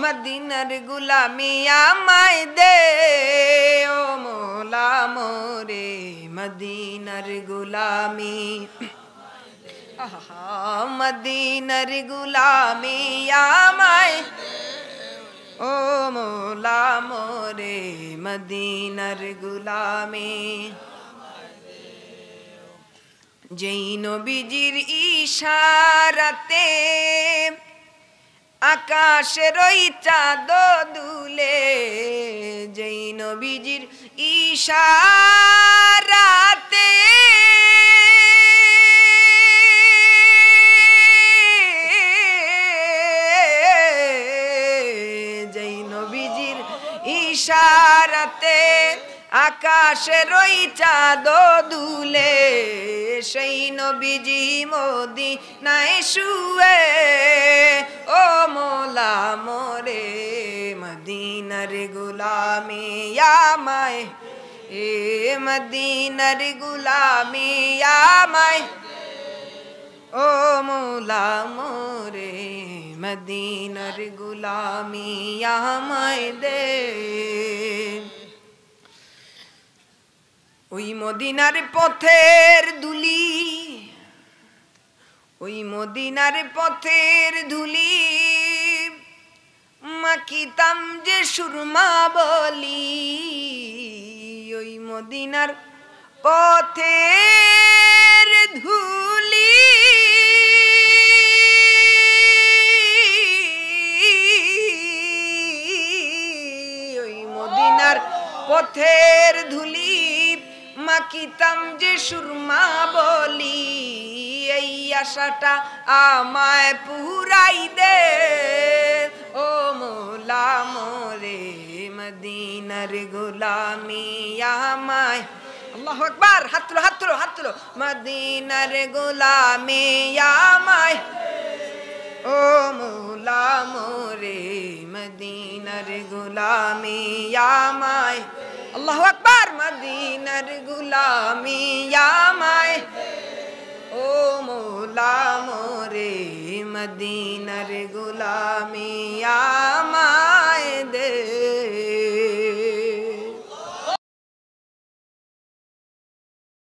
মদিনার গুলামি আমায় দে ও মোলা মোরে মদিনার গুলামি মদিনার গুলামি আমায় ও মোলা মোরে মদিনার গুলামি যেই নবীজির ইশারাতে আকাশের ওই চাঁদ দুলে যেই নবীজির ইশারাতে যেই নবীজির ইশারাতে আকাশের ওই চাঁদ দুলে সেই নবীজি মদিনায় শুয়ে ও মোলা মোরে মদিনার গুলামি আমায় এ মদিনার গুলামি আমায় ও মোলা মোরে মদিনার গুলামি আমায় দে ওই মদিনার পথের ধুলি ওই মদিনার পথের ধুলি মাখিতাম যে সুরমা বলি ওই মদিনার পথের ধুলি ওই মদিনার পথের ধুলি মাখিতাম যে সুরমা বলি এই আশাটা আমায় পুরাই দে ও মোলা মোরে মদিনার গোলামি আমায় আল্লাহু আকবার হাত তুলো মদিনার গোলামি আমায় ও মোলা মোরে মদিনার গোলামি আমায় আল্লাহু আকবার মদিনার গুলামি আমায় ও মোলা মোরে মদিনার গুলামি আমায় দে।